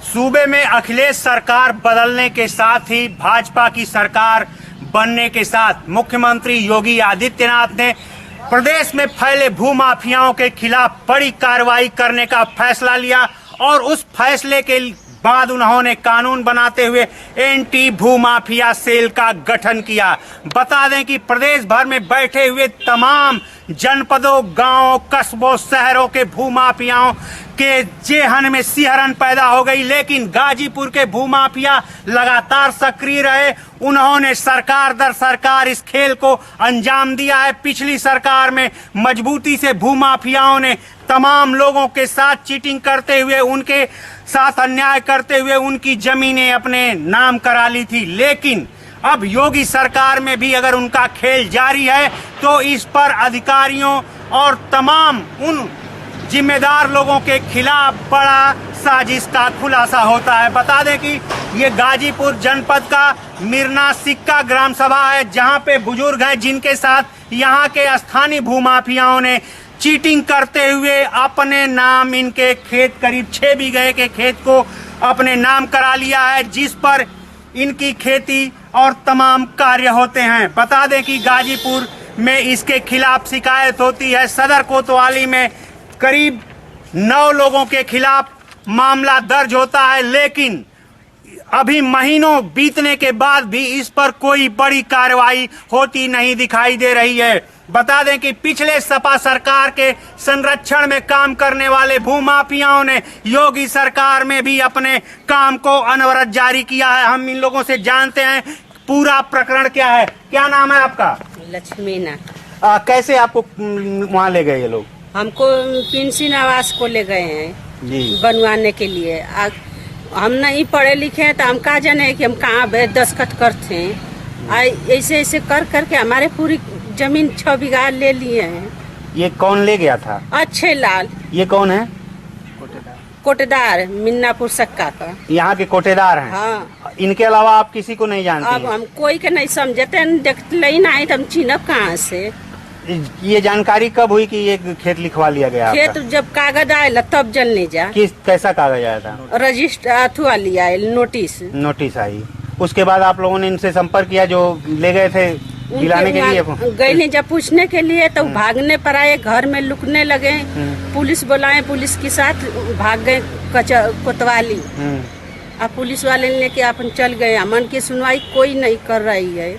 सूबे में अखिलेश सरकार बदलने के साथ ही भाजपा की सरकार बनने के साथ मुख्यमंत्री योगी आदित्यनाथ ने प्रदेश में फैले भूमाफियाओं के खिलाफ बड़ी कार्रवाई करने का फैसला लिया और उस फैसले के बाद उन्होंने कानून बनाते हुए एंटी भूमाफिया सेल का गठन किया। बता दें कि प्रदेश भर में बैठे हुए तमाम जनपदों, गांवों, कस्बों, शहरों के भूमाफियाओं के जेहन में सिहरन पैदा हो गई, लेकिन गाजीपुर के भूमाफिया लगातार सक्रिय रहे। उन्होंने सरकार दर सरकार इस खेल को अंजाम दिया है। पिछली सरकार में मजबूती से भूमाफियाओं ने तमाम लोगों के साथ चीटिंग करते हुए, उनके साथ अन्याय करते हुए उनकी जमीनें अपने नाम करा ली थी, लेकिन अब योगी सरकार में भी अगर उनका खेल जारी है तो इस पर अधिकारियों और तमाम उन जिम्मेदार लोगों के खिलाफ बड़ा साजिश का खुलासा होता है। बता दें कि ये गाजीपुर जनपद का मिरना सिक्का ग्राम सभा है, जहां पे बुजुर्ग हैं जिनके साथ यहां के स्थानीय भूमाफियाओं ने चीटिंग करते हुए अपने नाम इनके खेत करीब 6 बीघे के खेत को अपने नाम करा लिया है, जिस पर इनकी खेती और तमाम कार्य होते हैं। बता दें कि गाजीपुर में इसके खिलाफ शिकायत होती है। सदर कोतवाली में करीब 9 लोगों के खिलाफ मामला दर्ज होता है, लेकिन अभी महीनों बीतने के बाद भी इस पर कोई बड़ी कार्रवाई होती नहीं दिखाई दे रही है। बता दें कि पिछले सपा सरकार के संरक्षण में काम करने वाले भूमाफियाओं ने योगी सरकार में भी अपने काम को अनवरत जारी किया है। हम इन लोगों से जानते हैं पूरा प्रकरण क्या है। क्या नाम है आपका? लक्ष्मीना। कैसे आपको वहाँ ले गए ये लोग? हमको पेंशन आवास को ले गए हैं जी बनवाने के लिए। हम नहीं पढ़े लिखे हैं तो हम कहा जाने कि हम कहाँ दस्तखत करते हैं। ऐसे ऐसे कर करके हमारे पूरी जमीन 6 बीघा ले लिए हैं। ये कौन ले गया था? अच्छे लाल। ये कौन है? कोटेदार मिन्नापुर सक्का का। यहाँ के कोटेदार हैं? हाँ। इनके अलावा आप किसी को नहीं जानते? अब हम कोई के नहीं समझते, देखते ही नहीं तो हम चिन्हब कहाँ से। ये जानकारी कब हुई कि ये खेत लिखवा लिया गया? खेत जब कागज आये तब जलने जा। कैसा कागज आया था? रजिस्टर अथवा लिया नोटिस आई। उसके बाद आप लोगों ने इनसे संपर्क किया जो ले गए थे दिलाने के लिए? गए जब पूछने के लिए तो भागने पर आए, घर में लुकने लगे। पुलिस बुलाए, पुलिस के साथ भाग गए कोतवाली। अब पुलिस वाले लेके अपन चल गए। अमन की सुनवाई कोई नहीं कर रही है।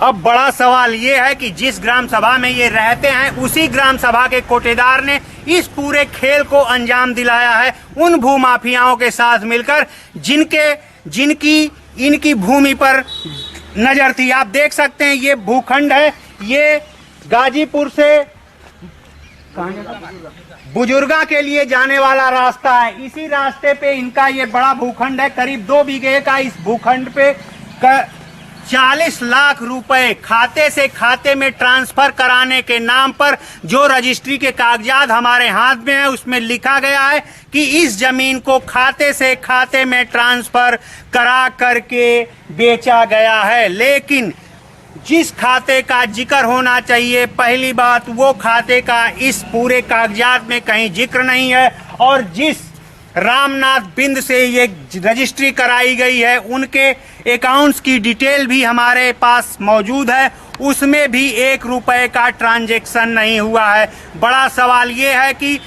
अब बड़ा सवाल ये है कि जिस ग्राम सभा में ये रहते हैं उसी ग्राम सभा के कोटेदार ने इस पूरे खेल को अंजाम दिलाया है उन भूमाफियाओं के साथ मिलकर जिनकी इनकी भूमि पर नजर थी। आप देख सकते हैं ये भूखंड है, ये गाजीपुर से बुजुर्गा के लिए जाने वाला रास्ता है। इसी रास्ते पे इनका ये बड़ा भूखंड है। करीब 2 बीघे का इस भूखंड पे 40 लाख रुपए खाते से खाते में ट्रांसफर कराने के नाम पर जो रजिस्ट्री के कागजात हमारे हाथ में है उसमें लिखा गया है कि इस जमीन को खाते से खाते में ट्रांसफर करा करके बेचा गया है, लेकिन जिस खाते का जिक्र होना चाहिए, पहली बात वो खाते का इस पूरे कागजात में कहीं जिक्र नहीं है। और जिस रामनाथ बिंद से ये रजिस्ट्री कराई गई है उनके अकाउंट्स की डिटेल भी हमारे पास मौजूद है, उसमें भी 1 रुपए का ट्रांजैक्शन नहीं हुआ है। बड़ा सवाल ये है कि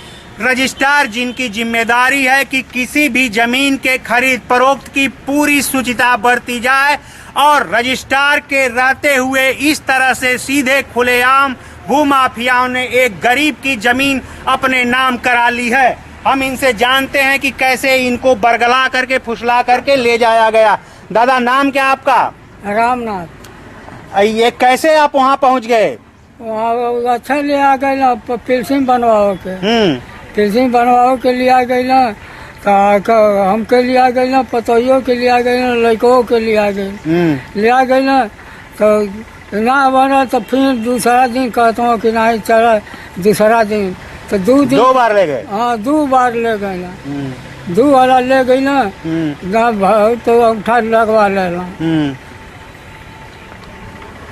रजिस्ट्रार जिनकी जिम्मेदारी है कि किसी भी जमीन के खरीद फरोख्त की पूरी शुचिता बरती जाए, और रजिस्ट्रार के रहते हुए इस तरह से सीधे खुलेआम भूमाफियाओं ने एक गरीब की जमीन अपने नाम करा ली है। हम इनसे जानते हैं कि कैसे इनको बरगला करके फुसला करके ले जाया गया। दादा नाम क्या आपका? रामनाथ। ये कैसे आप वहाँ पहुँच गए? वहाँ अच्छा ले आ गए ना, पेंशन बनवाओ के। पेंशन बनवाओ के लिए आ गई ना, हमके लिए आ गई ना, पतोहियों के लिए आ गई ना, लड़कों के लिए आ गई। ले आ गई ना तो ना बना तो फिर दूसरा दिन कहता हूँ कि नहीं चला। दूसरा दिन तो 2 बार ले गए? हाँ 2 बार ले गए ना। 2 वाला ले गई ना, तो अंगूठा लगवा लेना।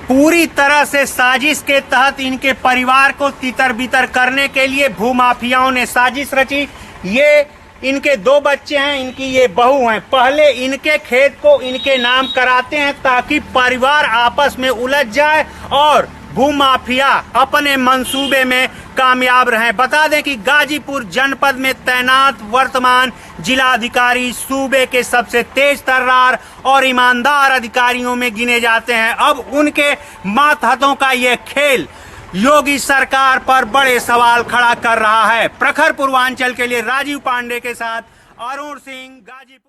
पूरी तरह से साजिश के तहत इनके परिवार को तितर बितर करने के लिए भूमाफियाओं ने साजिश रची। ये इनके 2 बच्चे हैं, इनकी ये बहू हैं। पहले इनके खेत को इनके नाम कराते हैं ताकि परिवार आपस में उलझ जाए और भूमाफिया अपने मंसूबे में कामयाब रहें। बता दें कि गाजीपुर जनपद में तैनात वर्तमान जिलाधिकारी सूबे के सबसे तेज तर्रार और ईमानदार अधिकारियों में गिने जाते हैं। अब उनके मातहतों का ये खेल योगी सरकार पर बड़े सवाल खड़ा कर रहा है। प्रखर पूर्वांचल के लिए राजीव पांडे के साथ अरुण सिंह, गाजीपुर।